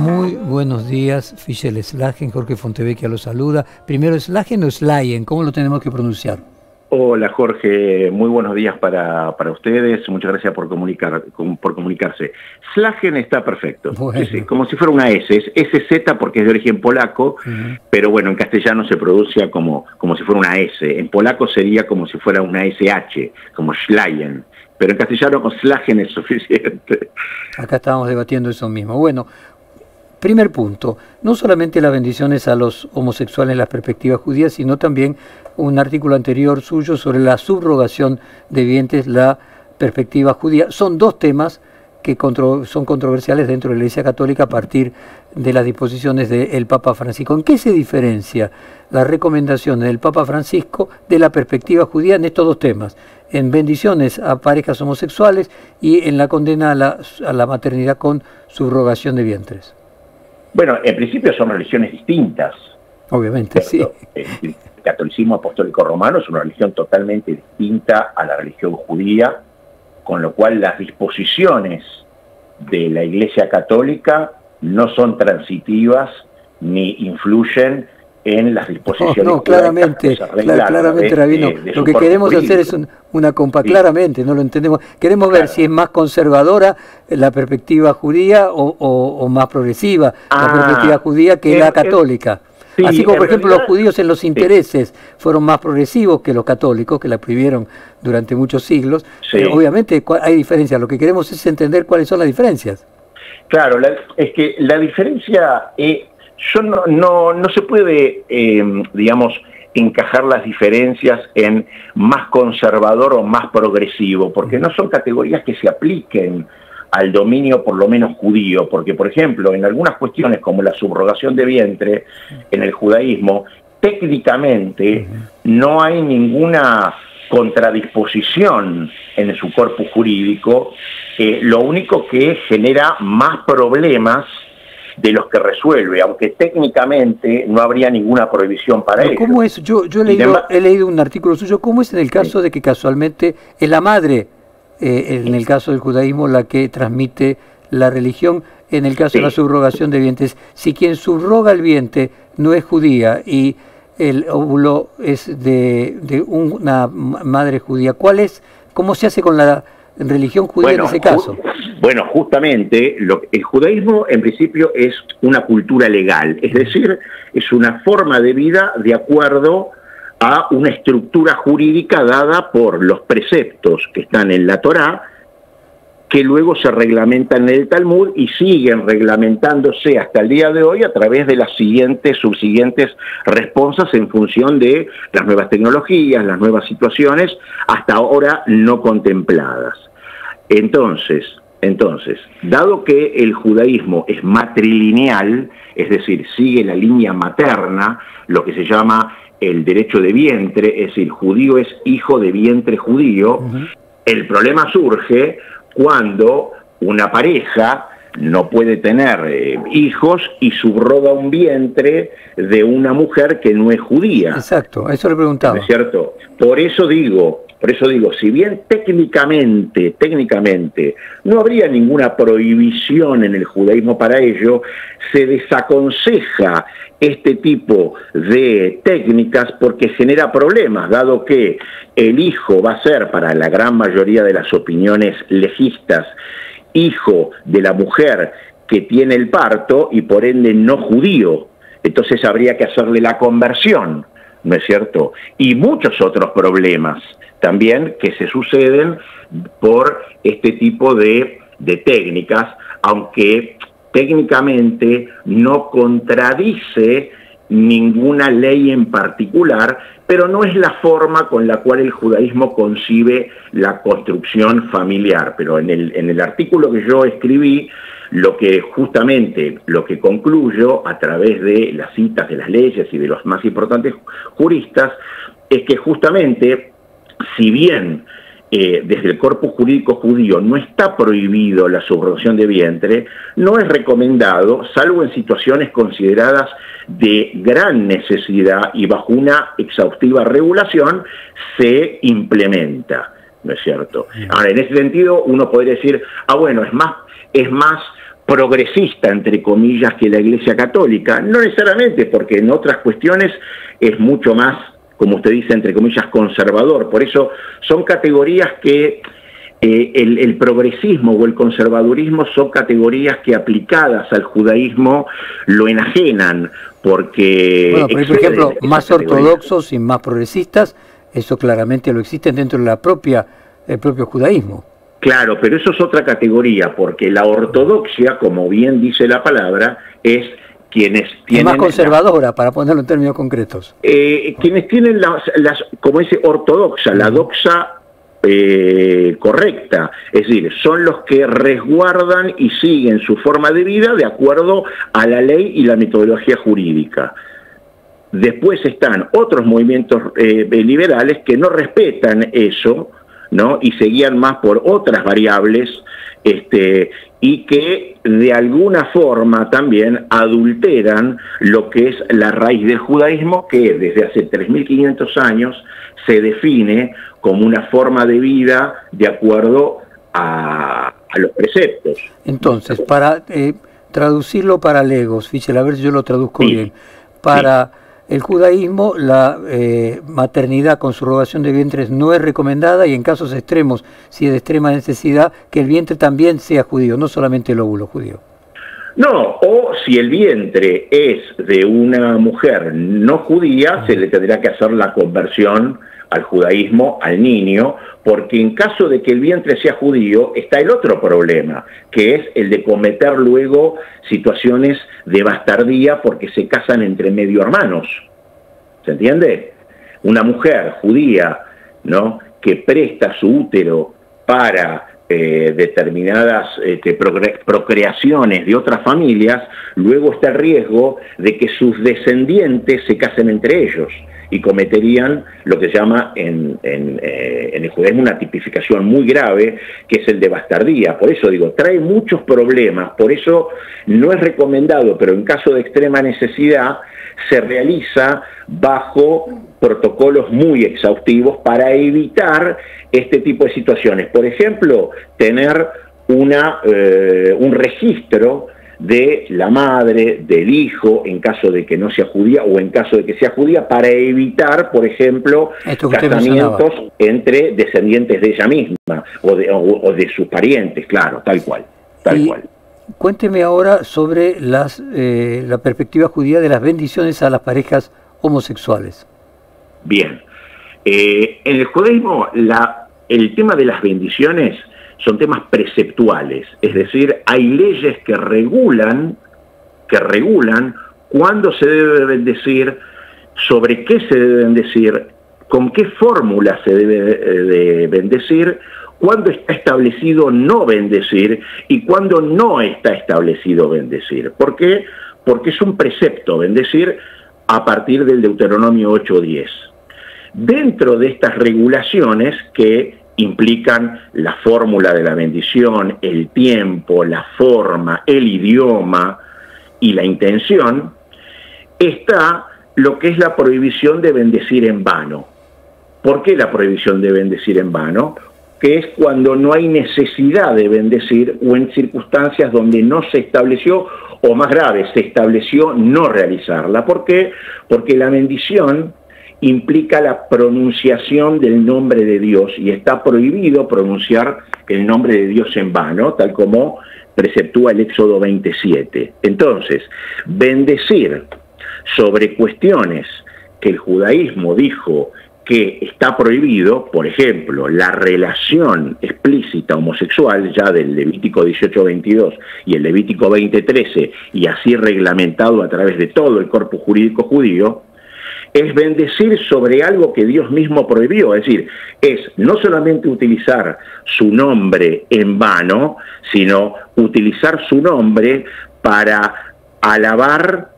Muy buenos días, Fischel Slagen, Jorge Fontevecchia lo saluda. Primero, ¿Slagen o Slayen? ¿Cómo lo tenemos que pronunciar? Hola Jorge, muy buenos días para ustedes, muchas gracias por comunicarse. Slagen está perfecto, Bueno. Sí, como si fuera una S, es SZ porque es de origen polaco, pero bueno, en castellano se pronuncia como si fuera una S, en polaco sería como si fuera una SH, como Schlagen, pero en castellano con Slagen es suficiente. Acá estábamos debatiendo eso mismo. Bueno, primer punto, no solamente las bendiciones a los homosexuales en las perspectivas judías, sino también un artículo anterior suyo sobre la subrogación de vientres, la perspectiva judía. Son dos temas que son controversiales dentro de la Iglesia Católica a partir de las disposiciones del Papa Francisco. ¿En qué se diferencia las recomendaciones del Papa Francisco de la perspectiva judía en estos dos temas? En bendiciones a parejas homosexuales y en la condena a la maternidad con subrogación de vientres. Bueno, en principio son religiones distintas. Obviamente, ¿cierto? Sí. El catolicismo apostólico romano es una religión totalmente distinta a la religión judía, con lo cual las disposiciones de la Iglesia Católica no son transitivas ni influyen en las disposiciones. No, claramente, Rabino, lo que queremos hacer es una compa, claramente, no lo entendemos. Queremos ver si es más conservadora la perspectiva judía o más progresiva la perspectiva judía que la católica. Sí, así como, por ejemplo, los judíos en los intereses fueron más progresivos que los católicos, que la prohibieron durante muchos siglos. Obviamente hay diferencias. Lo que queremos es entender cuáles son las diferencias. Claro, es que la diferencia... no se puede, digamos, encajar las diferencias en más conservador o más progresivo, porque no son categorías que se apliquen al dominio por lo menos judío, porque por ejemplo en algunas cuestiones como la subrogación de vientre en el judaísmo, técnicamente no hay ninguna contradisposición en su corpus jurídico, lo único que genera más problemas de los que resuelve, aunque técnicamente no habría ninguna prohibición para ello. ¿Cómo es? Yo he leído un artículo suyo. ¿Cómo es en el caso de que casualmente es la madre, en el caso del judaísmo, la que transmite la religión, en el caso de la subrogación de vientres? Si quien subroga el vientre no es judía y el óvulo es de una madre judía, ¿cómo se hace con la religión judía en ese caso? Bueno, justamente el judaísmo en principio es una cultura legal, es decir, es una forma de vida de acuerdo a una estructura jurídica dada por los preceptos que están en la Torá, que luego se reglamentan en el Talmud y siguen reglamentándose hasta el día de hoy a través de las subsiguientes responsas en función de las nuevas tecnologías, las nuevas situaciones, hasta ahora no contempladas. Entonces, dado que el judaísmo es matrilineal, es decir, sigue la línea materna, lo que se llama el derecho de vientre, es decir, judío es hijo de vientre judío, el problema surge cuando una pareja no puede tener hijos y subroga un vientre de una mujer que no es judía. Exacto, eso le preguntaba. ¿No es cierto? Por eso digo, si bien técnicamente no habría ninguna prohibición en el judaísmo para ello, se desaconseja este tipo de técnicas porque genera problemas, dado que el hijo va a ser, para la gran mayoría de las opiniones legistas, hijo de la mujer que tiene el parto y por ende no judío. Entonces habría que hacerle la conversión, ¿no es cierto? Y muchos otros problemas también que se suceden por este tipo de técnicas, aunque técnicamente no contradice ninguna ley en particular, pero no es la forma con la cual el judaísmo concibe la construcción familiar. Pero en el artículo que yo escribí, lo que concluyo a través de las citas de las leyes y de los más importantes juristas, es que justamente, si bien desde el corpus jurídico judío no está prohibido la subrogación de vientre, no es recomendado, salvo en situaciones consideradas de gran necesidad y bajo una exhaustiva regulación, se implementa, ¿no es cierto? Ahora, en ese sentido, uno podría decir, bueno, es más progresista, entre comillas, que la Iglesia Católica. No necesariamente, porque en otras cuestiones es mucho más, como usted dice, entre comillas, conservador. Por eso son categorías que el progresismo o el conservadurismo son categorías que aplicadas al judaísmo lo enajenan, porque... Bueno, pero por ejemplo, más ortodoxos y más progresistas, eso claramente lo existen dentro de el propio judaísmo. Claro, pero eso es otra categoría, porque la ortodoxia, como bien dice la palabra, es quienes tienen... Es más conservadora, para ponerlo en términos concretos. Quienes tienen como dice, ortodoxa, la doxa correcta, es decir, son los que resguardan y siguen su forma de vida de acuerdo a la ley y la metodología jurídica. Después están otros movimientos liberales que no respetan eso, ¿no? Y se guían más por otras variables, y que de alguna forma también adulteran lo que es la raíz del judaísmo, que desde hace 3.500 años se define como una forma de vida de acuerdo a los preceptos. Entonces, para traducirlo para legos, Fischel, a ver si yo lo traduzco bien, para el judaísmo la maternidad con subrogación de vientres no es recomendada, y en casos extremos, si es de extrema necesidad, que el vientre también sea judío, no solamente el óvulo judío. No, o si el vientre es de una mujer no judía, se le tendrá que hacer la conversión al judaísmo al niño, porque en caso de que el vientre sea judío, está el otro problema, que es el de cometer luego situaciones de bastardía porque se casan entre medio hermanos. ¿Se entiende? Una mujer judía, ¿no?, que presta su útero para determinadas procreaciones de otras familias, luego está el riesgo de que sus descendientes se casen entre ellos y cometerían lo que se llama en el judaísmo una tipificación muy grave, que es el de bastardía. Por eso digo, trae muchos problemas, por eso no es recomendado, pero en caso de extrema necesidad se realiza bajo protocolos muy exhaustivos para evitar este tipo de situaciones. Por ejemplo, tener un registro de la madre, del hijo, en caso de que no sea judía, o en caso de que sea judía, para evitar, por ejemplo, casamientos entre descendientes de ella misma, o de sus parientes, claro, tal cual. Cuénteme ahora sobre la perspectiva judía de las bendiciones a las parejas homosexuales. Bien. En el judaísmo, el tema de las bendiciones son temas preceptuales, es decir, hay leyes que regulan cuándo se debe bendecir, sobre qué se debe bendecir, con qué fórmula se debe de bendecir, cuándo está establecido no bendecir y cuándo no está establecido bendecir. ¿Por qué? Porque es un precepto bendecir a partir del Deuteronomio 8:10. Dentro de estas regulaciones que implican la fórmula de la bendición, el tiempo, la forma, el idioma y la intención, está lo que es la prohibición de bendecir en vano. ¿Por qué la prohibición de bendecir en vano? Que es cuando no hay necesidad de bendecir o en circunstancias donde no se estableció, o más grave, se estableció no realizarla. ¿Por qué? Porque la bendición implica la pronunciación del nombre de Dios y está prohibido pronunciar el nombre de Dios en vano, tal como preceptúa el Éxodo 27. Entonces, bendecir sobre cuestiones que el judaísmo dijo que está prohibido, por ejemplo, la relación explícita homosexual, ya del Levítico 18:22 y el Levítico 20:13, y así reglamentado a través de todo el corpus jurídico judío, es bendecir sobre algo que Dios mismo prohibió, es decir, es no solamente utilizar su nombre en vano, sino utilizar su nombre para alabar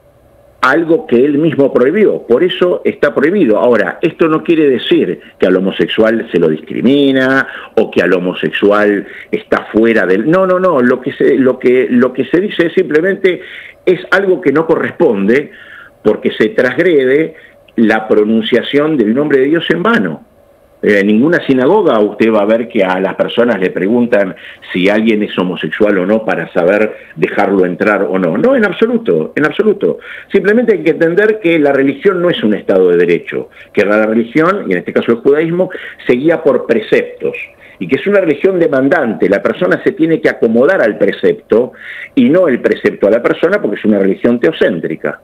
algo que él mismo prohibió. Por eso está prohibido. Ahora, esto no quiere decir que al homosexual se lo discrimina o que al homosexual está fuera del... No. Lo que se dice es simplemente es algo que no corresponde porque se transgrede la pronunciación del nombre de Dios en vano. En ninguna sinagoga usted va a ver que a las personas le preguntan si alguien es homosexual o no para saber dejarlo entrar o no. No, en absoluto, en absoluto. Simplemente hay que entender que la religión no es un Estado de Derecho, que la religión, y en este caso el judaísmo, se guía por preceptos, y que es una religión demandante. La persona se tiene que acomodar al precepto y no el precepto a la persona, porque es una religión teocéntrica.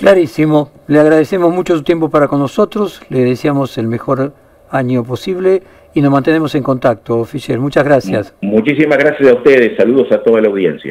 Clarísimo. Le agradecemos mucho su tiempo para con nosotros, le deseamos el mejor año posible y nos mantenemos en contacto, Fischer. Muchas gracias. Muchísimas gracias a ustedes. Saludos a toda la audiencia.